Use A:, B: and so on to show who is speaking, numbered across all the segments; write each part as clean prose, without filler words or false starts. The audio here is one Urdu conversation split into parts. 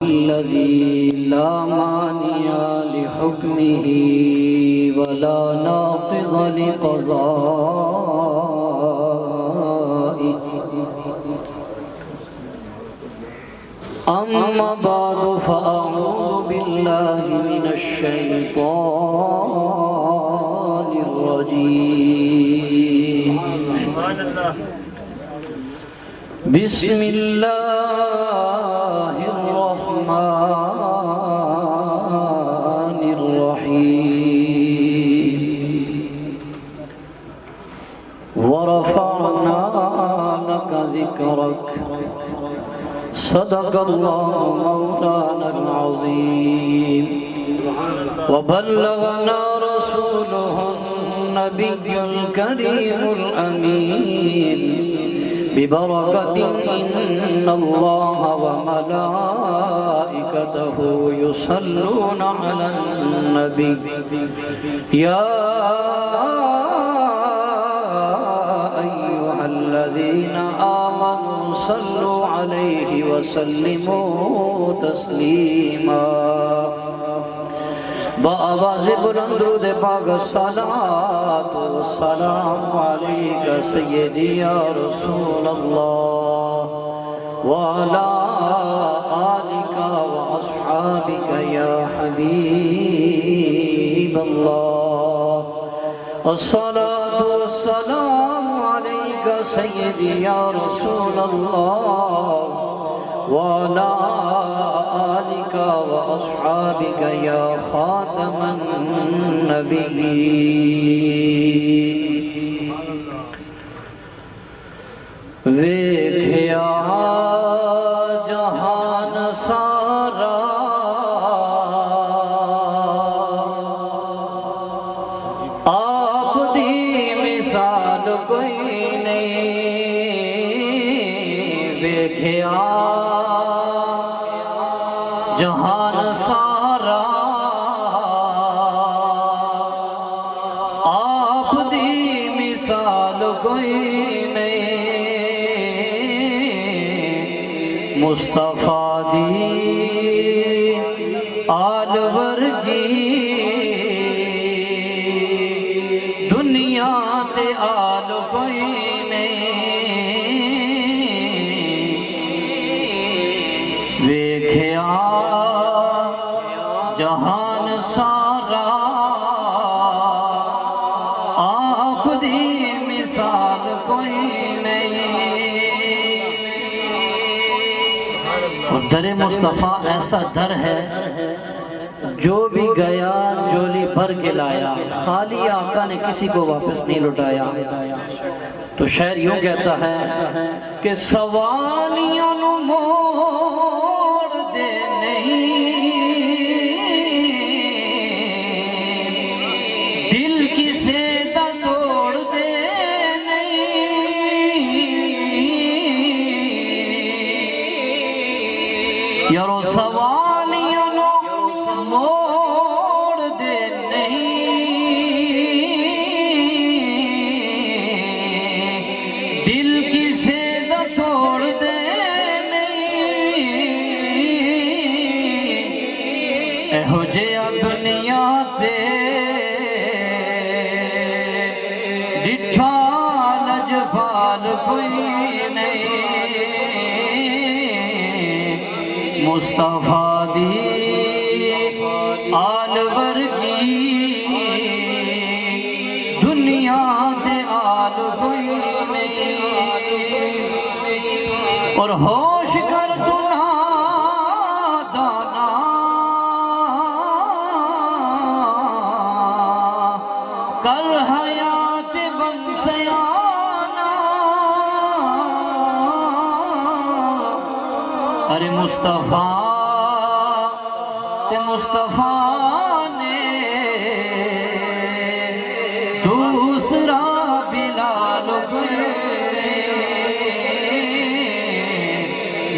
A: الذي لا مانع لحكمه ولا ناقض لقضائه. أما بعد فأعوذ بالله من الشيطان الرجيم. بسم الله الرحمن الرحيم. ورفعنا لك ذكرك. صدق الله مولانا العظيم. وبلغنا رسوله النبي الكريم الأمين ببركة إن الله وملائكته يصلون على النبي يا أيها الذين آمنوا صلوا عليه وسلموا تسليما. بآواز بلند درود پاک الصلاة والسلام عليك سيدي يا رسول الله وعلى آلك وأصحابك يا حبيب الله. الصلاة والسلام عليك سيدي يا رسول الله وعلى آلك وأصحابك يا خاتم النبيين. ویکھیا جہان سارا آپ دی مثال کوئی نہیں. ویکھیا جہان سارا آپ دی مثال کوئی نہیں. مصطفیٰ دی آل ورگی دنیا تے آل کوئی نہیں. ویکھیا جہان سارا آپ دی مثال کوئی نہیں. اور در مصطفیٰ ایسا در ہے جو بھی گیا جولی بھر کے لایا. خالی آقا نے کسی کو واپس نہیں لٹایا. تو شاعر یوں کہتا ہے کہ سوالیاں نو موڑ دے نہیں، دل کسے دا توڑ دے نہیں. یارو سوالیاں نو موڑ دے نہیں، دل کسے دا توڑ دے نہیں. ایہو جیا دنیا تے ڈٹھا لجپال کوئی نہیں. مصطفیٰ دی آل ورگی دنیا تے آل کوئی نہیں. اور ہوش کر سنا دانا کر حیات بن سیانا. ارے مصطفیٰ تے مصطفیٰ نے دوسرا بلال کوئی.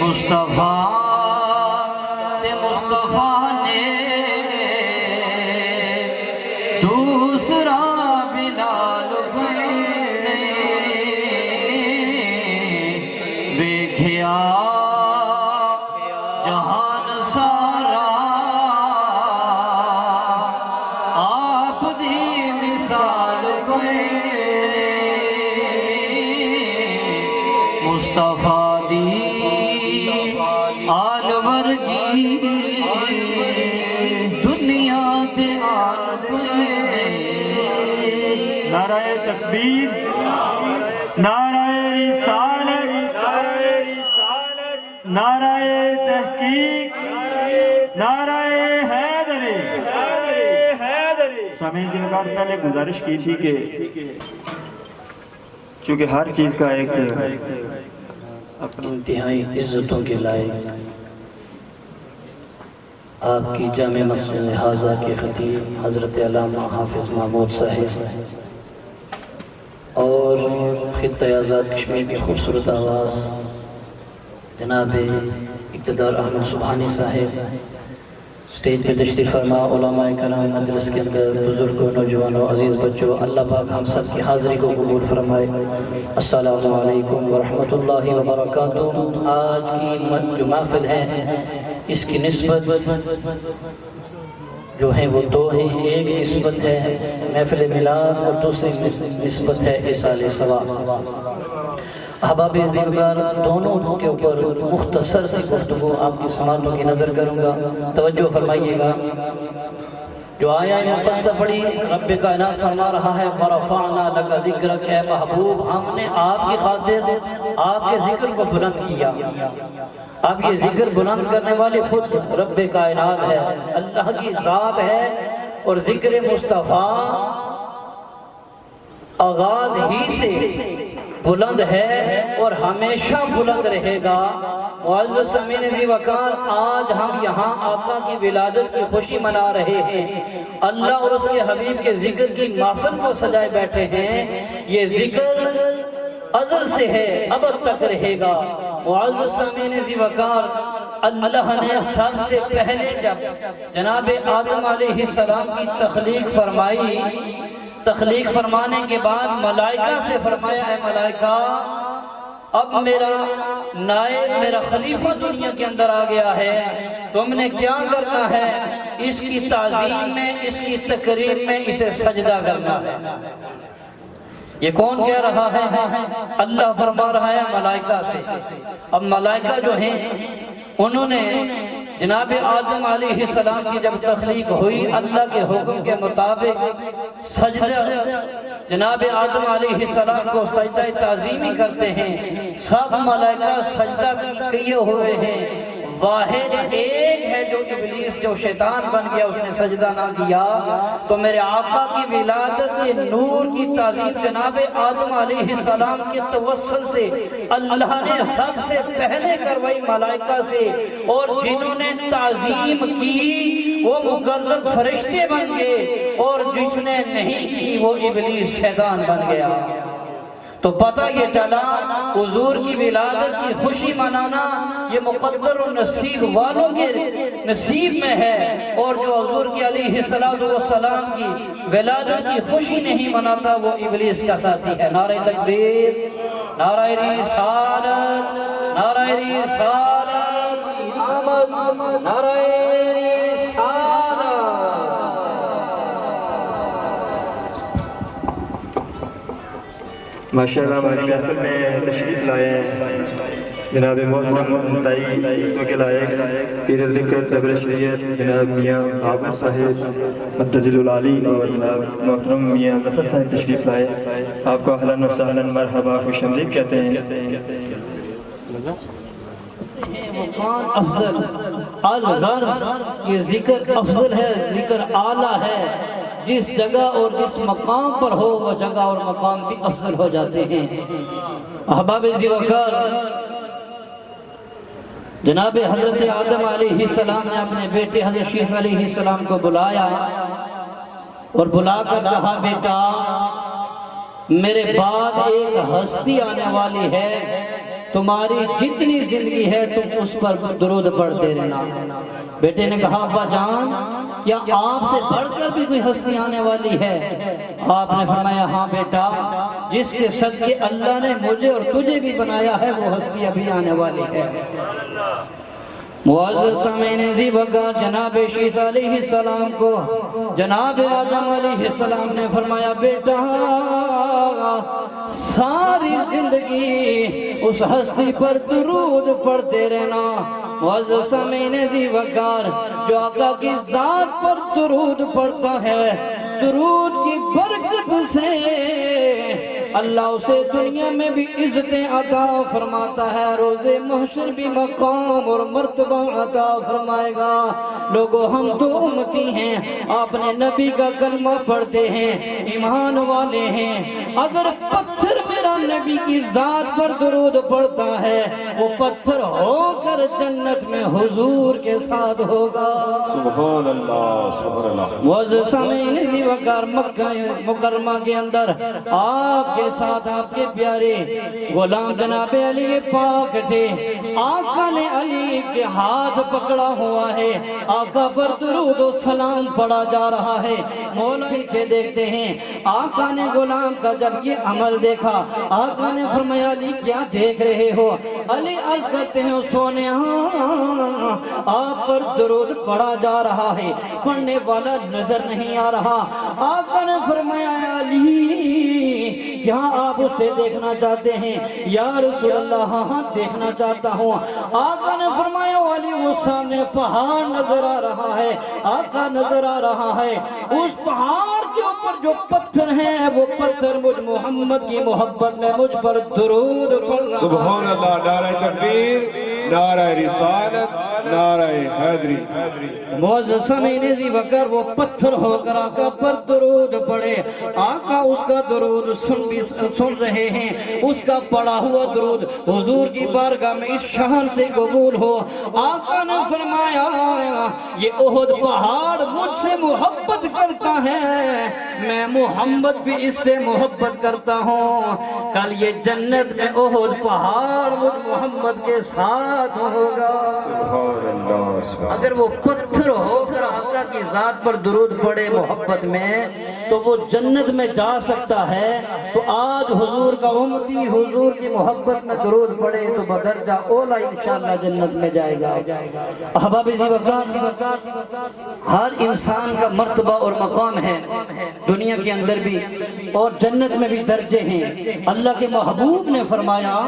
A: مصطفیٰ تے مصطفیٰ نے دوسرا بلال کوئی. ویکھیا جہان مصطفیٰ دی آل ورگی دنیا تے آل
B: نعرہ تکبیر، نعرہ رسالت، نعرہ تحقیق، نعرہ حیدری۔ سامعین کی نگاہ پہلے گزارش کی تھی کہ چونکہ ہر چیز کا ایک
A: انتہائی عزتوں کے لائق آپ کی جامع مسجد حاضہ کے خطیب حضرت علامہ حافظ محمود صاحب اور خطہ آزاد کشمیر کی خوبصورت آواز جناب اقتدار احمد سبحانی صاحب، سٹیج پہ تشریف فرما، علماء کرام مجلس کے اندر، بزرگوں، نوجوانوں، عزیز بچوں، اللہ پاک ہم سب کی حاضری کو قبول فرمائے۔ السلام علیکم ورحمۃ اللہ وبرکاتہ۔ آج کی جو محفل ہے اس کی نسبت جو ہیں وہ دو ہیں، ایک نسبت ہے محفل میلاد اور دوسری نسبت ہے ایصال ثواب۔ احباب عزیزگار دونوں کے اوپر مختصر سی گفتگو آپ کی سماعتوں کی نظر کروں گا، توجہ فرمائیے گا۔ جو آیا مقدسہ پڑھی، رب کائنات فرما رہا ہے وَرَفَعْنَا لَكَ ذِكْرَكَ، اے محبوب ہم نے آپ کی خاطر آپ کے ذکر کو بلند کیا۔ اب یہ ذکر بلند کرنے والے خود رب کائنات ہے، اللہ کی ذات ہے، اور ذکر مصطفیٰ آغاز ہی سے بلند ہے اور ہمیشہ بلند رہے گا۔ معزز سامعین ذی وقار، آج ہم یہاں آقا کی ولادت کی خوشی منا رہے ہیں، اللہ اور اس کے حبیب کے ذکر کی محفل کو سجائے بیٹھے ہیں۔ یہ ذکر ازل سے ہے، ابد تک رہے گا۔ معزز سامعین ذی وقار، اللہ نے سب سے پہلے جب جناب آدم علیہ السلام کی تخلیق فرمائی، تخلیق فرمانے کے بعد ملائکہ سے فرمایا ہے ملائکہ اب میرا نائب، میرا خلیفہ دنیا کے اندر آ گیا ہے، تم نے کیا کرنا ہے؟ اس کی تعظیم میں، اس کی تقریب میں اسے سجدہ کرنا ہے۔ یہ کون کہہ رہا ہے؟ اللہ فرما رہا ہے ملائکہ سے۔ اب ملائکہ جو ہیں انہوں نے جناب آدم علیہ السلام کی جب تخلیق ہوئی، اللہ کے حکم کے مطابق سجدہ جناب آدم علیہ السلام کو سجدہ تعظیمی کرتے ہیں۔ سب ملائکہ سجدہ کیے ہوئے ہیں، واحد ایک ہے جو ابلیس، جو شیطان بن گیا، اس نے سجدہ نہ کیا۔ تو میرے آقا کی ولادت کے نور کی تعظیم جناب آدم علیہ السلام کے توسل سے اللہ نے سب سے پہلے کروائی ملائکہ سے، اور جنہوں نے تعظیم کی وہ مقرب فرشتے بن گئے، اور جس نے نہیں کی وہ ابلیس شیطان بن گیا۔ تو پتہ یہ چلا حضور کی ولادت کی خوشی منانا یہ مقدر و نصیب والوں کے نصیب میں ہے، اور جو حضور کی علیہ السلام کی ولادت کی خوشی نہیں مناتا وہ ابلیس کا ساتھی ہے۔ نعرہ تکبیر، نعرہ رسالت، نعرہ رسالت، نعرہ رسالت۔
B: ماشاءاللہ ہماری محفل میں تشریف لائے ہیں جناب محترم انتہائی عزتوں کے لائق پیر ذکر دبر شریعت جناب میاں عابد صاحب متجل العالی، اور جناب محترم میاں ظفر صاحب تشریف لائے۔ آپ کو اہلاً و سہلاً مرحبا خوش آمدید کہتے ہیں۔
A: افضل الغرض، یہ ذکر افضل ہے، ذکر اعلیٰ ہے، جس جگہ اور جس مقام پر ہو وہ جگہ اور مقام بھی افضل ہو جاتے ہیں۔ احباب ذی وقار، جناب حضرت آدم علیہ السلام نے اپنے بیٹے حضرت شیخ علیہ السلام کو بلایا اور بلا کر کہا بیٹا میرے بعد ایک ہستی آنے والی ہے، تمہاری جتنی زندگی ہے تم اس پر درود پڑھتے رہنا۔ بیٹے نے کہا ابا جان کیا آپ سے بڑھ کر بھی کوئی ہستی آنے والی ہے؟ آپ نے فرمایا ہاں بیٹا، جس کے صدقے اللہ نے مجھے اور تجھے بھی بنایا ہے وہ ہستی ابھی آنے والی ہے۔ معزز سامعین زی وقار جناب شیسا علیہ السلام کو جناب آدم علیہ السلام نے فرمایا بیٹا ساری زندگی اس ہستی پر درود پڑھتے رہنا۔ معزز سامعین زی وقار جو آقا کی ذات پر درود پڑھتا ہے درود کی برکت سے اللہ اسے دنیا میں بھی عزتیں عطا فرماتا ہے، روز محشر بھی مقام اور مرتبہ عطا فرمائے گا۔ لوگوں ہم تو امتی ہیں، آپ نے نبی کا کلمہ پڑھتے ہیں، ایمان والے ہیں، اگر پتھر میرا نبی کی ذات پر درود پڑھتا ہے وہ پتھر ہو کر جنت میں حضور کے ساتھ ہوگا۔
C: سبحان اللہ سبحان اللہ۔
A: معزز سامعین زی وقار مکہ مکرمہ کے اندر آپ کے ساتھ آپ کے پیارے غلام جناب علی پاک تھے، آقا نے علی کے ہاتھ پکڑا ہوا ہے، آقا پر درود و سلام پڑھا جا رہا ہے۔ مولا پیچھے دیکھتے ہیں، آقا نے غلام کا جب یہ عمل دیکھا آقا نے فرمایا علی کیا دیکھ رہے ہو؟ علی عرض کرتے ہیں سونے آپ پر درود پڑھا جا رہا ہے، پڑھنے والا نظر نہیں آ رہا۔ آقا نے فرمایا علی کیا آپ اسے دیکھنا چاہتے ہیں؟ یا رسول اللہ ہاں دیکھنا چاہتا ہوں۔ آقا نے فرمایا علی وہ سامنے پہاڑ نظر آ رہا ہے، آقا نظر آ رہا ہے، اس پہاڑ کے اوپر جو پتھر ہیں وہ پتھر مجھ محمد کی محبت میں مجھ پر درود پڑھ رہا ہے۔
C: سبحان اللہ، نعرہ تکبیر، نعرہ رسالت، نعرہ حیدری۔
A: معزز سامعین زی وقار وہ پتھر ہو کر آقا پر درود پڑے، آقا اس کا درود سن رہے ہیں، اس کا پڑھا ہوا درود حضور کی بارگاہ میں اس شان سے قبول ہو۔ آقا نے فرمایا یہ احد پہاڑ مجھ سے محبت کرتا ہے، میں محمد بھی اس سے محبت کرتا ہوں، کل یہ جنت میں احد پہاڑ مجھ محمد کے ساتھ ہوگا۔
C: سبحان اللہ سبحان
A: اگر وہ پتھر ہو کر آقا کی ذات پر درود پڑے محبت میں تو وہ جنت میں جا سکتا ہے، تو آج حضور کا امتی حضور کی محبت میں درود پڑے تو بدرجہ اولا انشاءاللہ جنت میں جائے گا۔ احباب زی وقار ہر انسان کا مرتبہ اور مقام ہے، دنیا کے اندر بھی اور جنت میں بھی درجے ہیں۔ اللہ کے محبوب نے فرمایا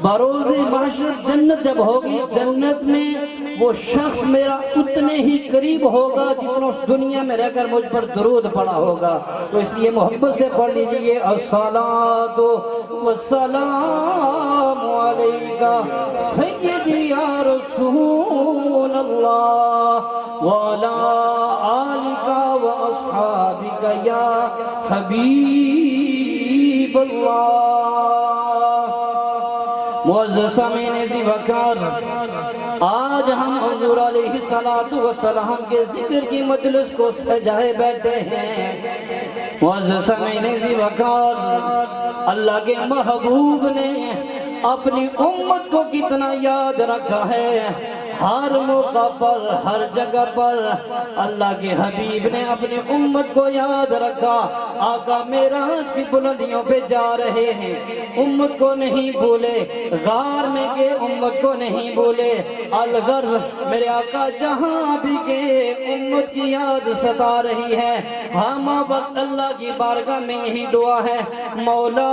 A: بروز محشر جنت جب ہوگی، جنت میں وہ شخص میرا اتنے ہی قریب ہوگا جتنا اس دنیا میں رہ کر مجھ پر درود پڑا ہوگا۔ تو اس لیے محبت سے پڑھ لیجئے الصلاۃ والسلام علیکہ سیدی یا رسول اللہ وعلی آلکہ واصحابکہ یا حبیب اللہ۔ معزز سامعین زی وقار آج ہم حضور علیہ السلام کے ذکر کی مجلس کو سجائے بیٹھے ہیں۔ معزز سامعین زی وقار اللہ کے محبوب نے اپنی امت کو کتنا یاد رکھا ہے، ہر موقع پر ہر جگہ پر اللہ کے حبیب نے اپنی امت کو یاد رکھا۔ آقا معراج کی بلندیوں پہ جا رہے ہیں، امت کو نہیں بھولے، غار میں گئے امت کو نہیں بھولے، الغرض میرے آقا جہاں بھی گئے امت کی یاد ستا رہی ہے۔ ہم وقت اللہ کی بارگاہ میں یہی دعا ہے، مولا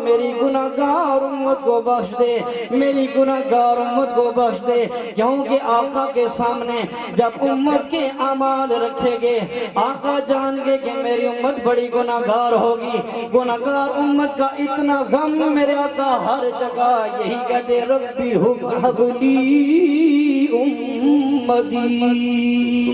A: میری گناہگار امت کو بخش دے، میری گناہگار امت کو بخش دے، کیونکہ آقا کے سامنے جب امت کے اعمال رکھے گے آقا جان گے کہ میری امت بڑی گناہگار ہوگی۔ گناہگار امت کا اتنا غم میرے آقا ہر جگہ یہی کہتے ربی حب لی امتی۔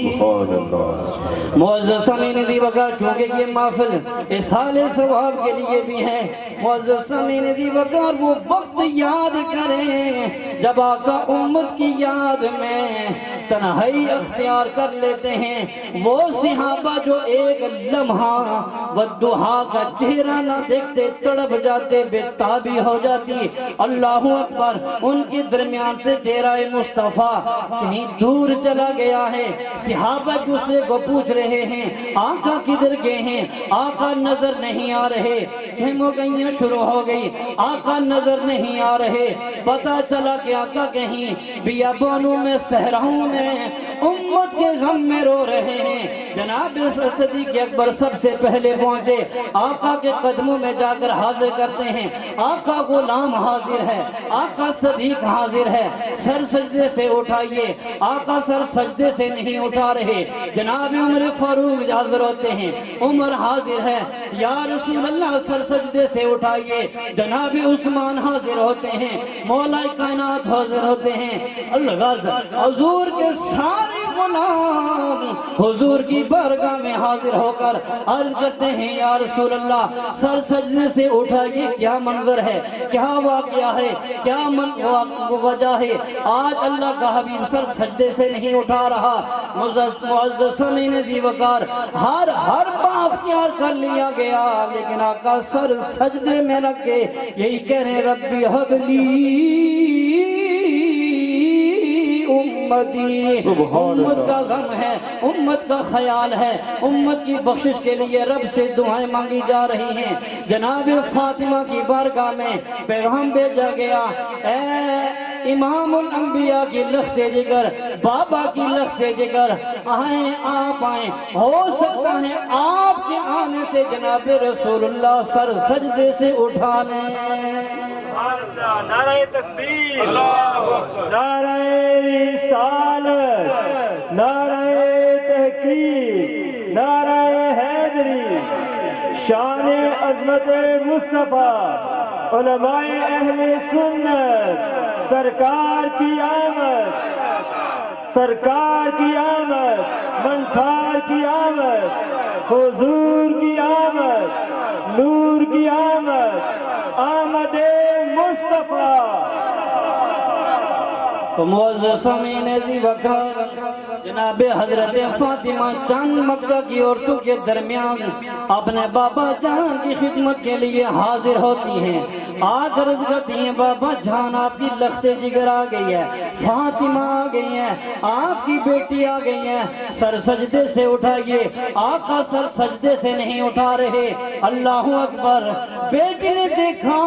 C: سبحان اللہ۔
A: معزز سامعین زی وقار چونکہ یہ محفل اصحال ثواب کے لیے بھی ہے، معزز سامعین زی وقار وہ وقت یاد کریں جب آقا امت کی یاد میں تنہائی اختیار کر لیتے ہیں، وہ صحابہ جو ایک لمحہ والضحیٰ کا چہرہ نہ دیکھتے تڑپ جاتے، بے تابی ہو جاتی۔ اللہ اکبر، ان کے درمیان سے چہرہ مصطفیٰ کہیں دور چلا گیا ہے۔ صحابہ دوسرے کو پوچھ رہے ہیں آقا کدھر گئے ہیں؟ آقا نظر نہیں آ رہے۔ جھمگیاں شروع ہو گئی، آقا نظر نہیں آ رہے۔ پتا چلا کہ آقا کہیں بیابانوں میں صحراؤں میں امت کے غم میں رو رہے ہیں۔ جناب صدیق اکبر سب سے پہلے پہنچے، آقا کے قدموں میں جا کر حاضر کرتے ہیں۔ آقا غلام حاضر ہے، آقا صدیق حاضر ہے، سر سجدے سے اٹھائیے۔ آقا سر سجدے سے نہیں اٹھا رہے۔ جناب عمر فاروق حاضر ہوتے ہیں، عمر حاضر ہے، یا رسول اللہ سر سجدے سے اٹھائیے۔ جناب عثمان حاضر ہوتے ہیں، مولا کائنات حاضر ہوتے ہیں۔ الغرض حضور کے سارے غلام حضور کی بارگاہ میں حاضر ہو کر عرض کرتے ہیں یا رسول اللہ سر سجدے سے اٹھائیے، کیا منظر ہے، کیا واقعہ ہے، کیا وجہ ہے؟ آج اللہ کا حبیب سر سجدے سے نہیں اٹھا رہا۔ معزز سامعین ذی وقار، ہر بات اختیار کر لیا گیا، لیکن آقا سر سجدے میں رکھ کے یہی کہہ رہے ہیں ربی حب لی امتی۔ امت کا غم ہے، امت کا خیال ہے، امت کی بخشش کے لیے رب سے دعائیں مانگی جا رہی ہیں۔ جناب فاطمہ کی بارگاہ میں پیغام بھیجا گیا، اے امام الانبیاء کی لخت جگر، بابا کی لخت جگر، آئیں آپ آئیں، ہو سکتا ہے آپ کے آنے سے جناب رسول اللہ سر سجدے سے اٹھا لیں۔
B: نعرہ تکبیر، نعرہ رسالت، نعرہ تحقیق، نعرہ حیدری، شان عظمت مصطفیٰ، علماء اہل سنت، سرکار کی آمد، سرکار کی آمد، منٹھار کی آمد، حضور کی آمد، نور کی آمد، آمد مصطفیٰ۔
A: تو معزز سامعین ذی وقار، جناب حضرت فاطمہ چند مکہ کی عورتوں کے درمیان اپنے بابا جان کی خدمت کے لیے حاضر ہوتی ہیں۔ آ کر عرض کرتی ہیں بابا جان آپ کی لخت جگر آ گئی ہے، فاطمہ آ گئی ہیں، آپ کی بیٹی آ گئی ہیں، سر سجدے سے اٹھائیے۔ آقا سر سجدے سے نہیں اٹھا رہے۔ اللہ اکبر، بیٹی نے دیکھا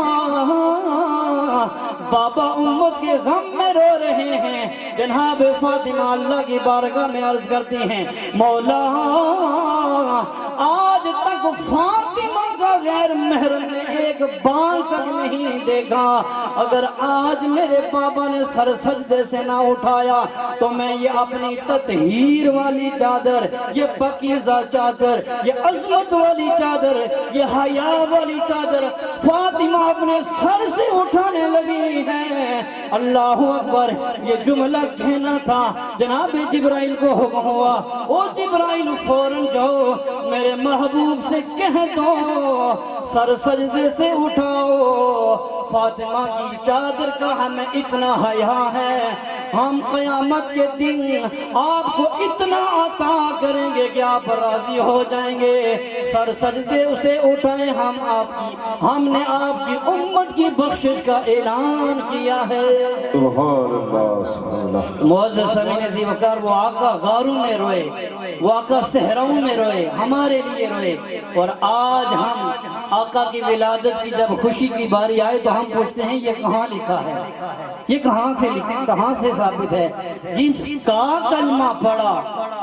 A: بابا امت کے غم میں رو رہے ہیں۔ جناب فاطمہ اللہ کی بارگاہ میں عرض کرتی ہیں مولا آج تک فاطمہ کا غیر محرم نے ایک بال تک نہیں دیکھا، اگر آج میرے بابا نے سر سجدے سے نہ اٹھایا تو میں یہ اپنی تطہیر والی چادر، یہ پاکیزہ چادر، یہ عظمت والی چادر، یہ حیا والی چادر فاطمہ اپنے سر سے اٹھانے لگی ہے۔ اللہ اکبر، یہ جملہ کہنا تھا، جناب جبرائیل کو حکم ہوا او جبرائیل فوراً جاؤ میرے محبوب سے کہہ دو سر سجدے سے اٹھاؤ۔ فاطمہ کی چادر کا ہمیں اتنا حیا ہے، ہم قیامت کے دن آپ کو اتنا عطا کریں گے کہ آپ راضی ہو جائیں گے۔ سر سجدے اسے اٹھائیں، ہم نے آپ کی امت کی بخشش کا اعلان کیا ہے۔
C: سبحان اللہ، سبحان اللہ۔
A: معزز سامعین ذی وقار، وہ آقا غاروں میں روئے، وہ آقا صحراؤں میں روئے، ہمارے لیے روئے، اور آج ہم آقا کی ولادت کی جب خوشی کی باری آئے تو ہم پوچھتے ہیں یہ کہاں لکھا ہے، یہ کہاں سے لکھا، کہاں سے ثابت ہے؟ جس کا کلمہ پڑا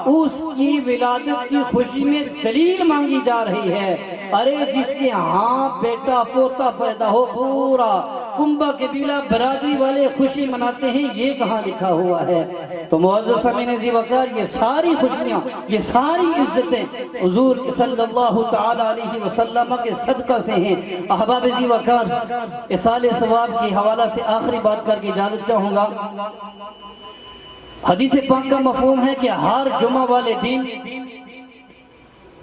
A: اس کی ولادت کی خوشی میں دلیل مانگی جا رہی ہے۔ ارے جس کے ہاں بیٹا پوتا پیدا ہو پورا کنبہ قبیلہ برادری والے خوشی مناتے ہیں، یہ کہاں لکھا ہوا ہے؟ تو معزز سامعین ذی وقار، یہ ساری خوشیاں، یہ ساری عزتیں حضور صلی اللہ تعالی علیہ وسلم کے صدقہ سے ہیں۔ احباب ذی وقار، اصال ثواب کی حوالہ سے آخری بات کر کے اجازت چاہوں گا۔ حدیث پاک کا مفہوم ہے کہ ہر جمعہ والے دن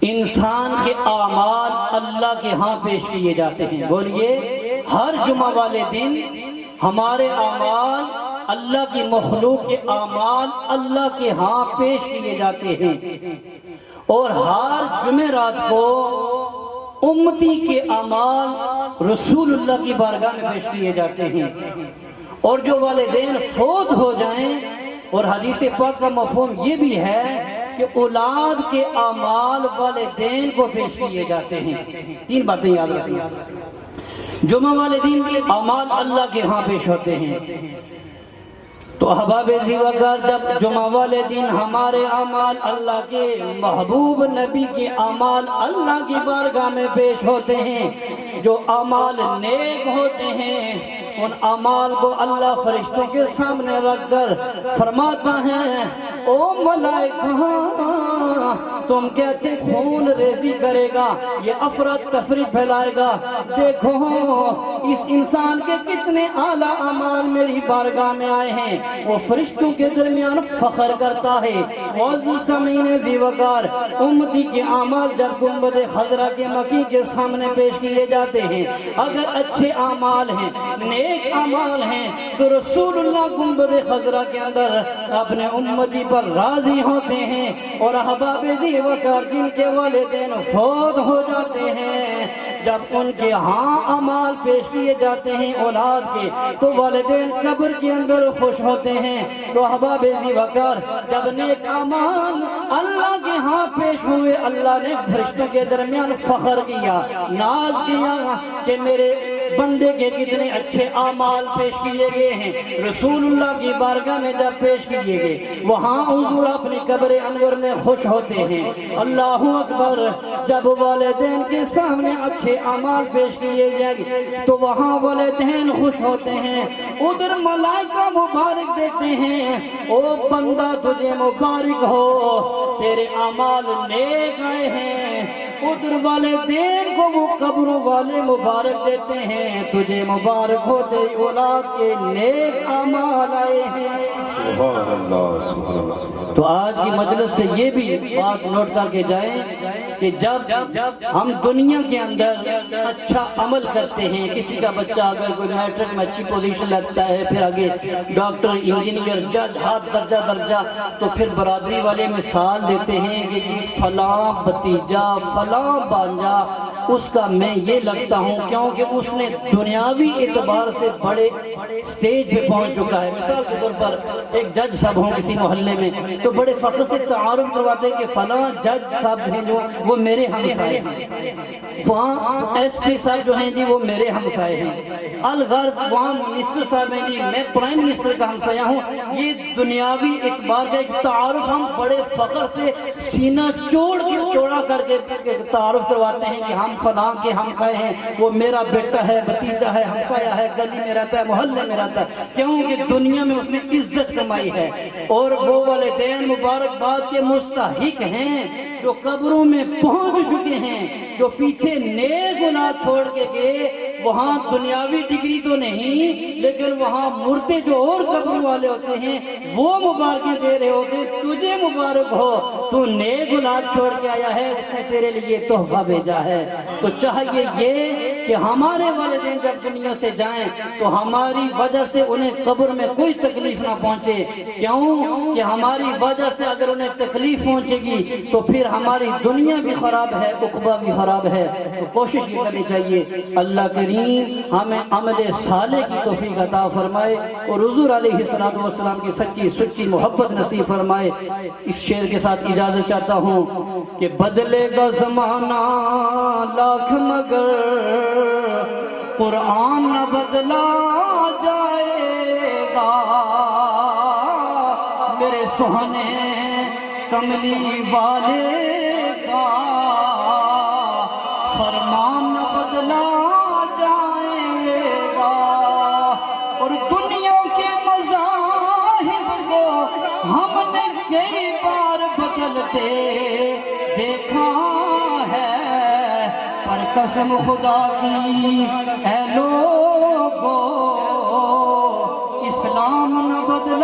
A: انسان کے اعمال اللہ کے ہاں پیش کیے جاتے ہیں۔ بولیے، ہر جمعہ والے دن ہمارے اعمال اللہ کی مخلوق کے اعمال اللہ کے ہاں پیش کیے جاتے ہیں، اور ہر جمعرات کو امتی کے اعمال رسول اللہ کی بارگاہ میں پیش کیے جاتے ہیں، اور جو والدین فوت ہو جائیں، اور حدیث پاک کا مفہوم یہ بھی ہے کہ اولاد کے اعمال والدین کو پیش کیے جاتے ہیں۔ تین باتیں یاد رکھیں، جمعہ والدین کے اعمال اللہ کے ہاں پیش ہوتے ہیں۔ تو احباب ذی وقار، جب جمعہ والدین ہمارے اعمال اللہ کے محبوب نبی کے اعمال اللہ کی بارگاہ میں پیش ہوتے ہیں، جو اعمال نیک ہوتے ہیں، ان اعمال کو اللہ فرشتوں کے سامنے رکھ کر فرماتا ہے، او ملائکہ تم کہتے خون ریزی کرے گا، یہ افراد تفریق پھیلائے گا، دیکھو اس انسان کے کتنے اعلیٰ اعمال میری بارگاہ میں آئے ہیں۔ وہ فرشتوں کے درمیان فخر کرتا ہے۔ معزز سامعین ذی وقار، امتی کے اعمال جب گنبد خضرا کے مکی کے سامنے پیش کیے جاتے ہیں، اگر اچھے اعمال ہیں، نیک اعمال ہیں، تو رسول اللہ گنبد خضرا کے اندر اپنے امتی پر راضی ہوتے ہیں، اور احباب ذی وقار جن کے والدین فوت ہو جاتے ہیں، جب ان کے ہاں اعمال پیش کیے جاتے ہیں اولاد کے، تو والدین قبر کے اندر خوش ہوتے ہیں۔ تو احباب ذی وقار، جب نیک اعمال اللہ کے ہاں پیش ہوئے، اللہ نے فرشتوں کے درمیان فخر کیا، ناز کیا کہ میرے بندے کے کتنے اچھے اعمال پیش کیے گئے ہیں۔ رسول اللہ کی بارگاہ میں جب پیش کیے گئے، وہاں حضور اپنی قبر انور میں خوش ہوتے ہیں۔ اللہ اکبر، جب والدین کے سامنے اچھے اعمال پیش کیے جائیں تو وہاں والدین خوش ہوتے ہیں، ادھر ملائکہ مبارک دیتے ہیں، او بندہ تجھے مبارک ہو، تیرے اعمال نیک آئے ہیں۔ ادھر والدین کو وہ قبروں والے مبارک دیتے ہیں، تجھے مبارک ہو، تیری اولاد کے نیک اعمال آئے ہیں۔
C: سبحان اللہ، سبحان اللہ۔
A: تو آج کی مجلس سے یہ بھی بات نوٹ کر کے جائیں کہ جب ہم دنیا کے اندر اچھا عمل کرتے ہیں، کسی کا بچہ اگر کوئی میٹرک میں اچھی پوزیشن لگتا ہے، پھر آگے ڈاکٹر، انجینئر، جج، ہر درجہ، تو پھر برادری والے مثال دیتے ہیں کہ جی فلاں بھتیجا، فلاں بانجا، اس کا میں یہ لگتا ہوں کیونکہ اس نے دنیاوی اعتبار سے بڑے سٹیج پہ پہنچ چکا ہے۔ مثال کے طور پر ایک جج صاحب ہوں کسی محلے میں، تو بڑے فخر سے تعارف کرواتے ہیں کہ فلاں جج صاحب ہیں جو وہ میرے ہمسائے ہیں، وہاں ایس پی صاحب جو ہیں جی وہ میرے ہمسائے ہیں، الغرض وہاں منسٹر صاحب ہیں جی میں پرائم منسٹر کا ہمسایہ ہوں۔ یہ دنیاوی اعتبار کا ایک تعارف ہم بڑے فخر سے سینہ چوڑا کر کے تعارف کرواتے ہیں کہ ہم فلاں کے ہمسائے ہیں، وہ میرا بیٹا ہے، بھتیجا ہے، ہمسایہ ہے، گلی میں رہتا ہے، محلے میں رہتا ہے، کیونکہ دنیا میں اس نے عزت کمائی ہے۔ اور وہ والدین مبارکباد کے مستحق ہیں جو قبروں میں پہنچ چکے ہیں، جو پیچھے نیک اولاد چھوڑ کے گئے، وہاں دنیاوی ڈگری تو نہیں لیکن وہاں مردے جو اور قبر والے ہوتے ہیں وہ مبارکیں دے رہے ہوتے ہیں، تجھے مبارک ہو، تو نیک اولاد چھوڑ کے آیا ہے، اس نے تیرے لیے تحفہ بھیجا ہے۔ تو چاہیے یہ کہ ہمارے والدین جب دنیا سے جائیں تو ہماری وجہ سے انہیں قبر میں کوئی تکلیف نہ پہنچے، کیوں کہ ہماری وجہ سے اگر انہیں تکلیف پہنچے گی تو پھر ہماری دنیا بھی خراب ہے، عقبہ بھی خراب ہے۔ تو کوشش یہ کرنی چاہیے اللہ کریم ہمیں عمل صالح کی توفیق عطا فرمائے اور حضور علیہ السلام کی سچی سچی محبت نصیب فرمائے۔ اس شعر کے ساتھ اجازت چاہتا ہوں کہ بدلے گا زمانہ لاکھ مگر قرآن نہ بدلا جائے گا، میرے سہنے کملی والے کا فرمان نہ بدلا جائے گا، اور دنیا کے مذاہب کو ہم نے کئی بار بدلتے دیکھا ہے، پر قسم خدا کی اے لوگو اسلام نہ بدلا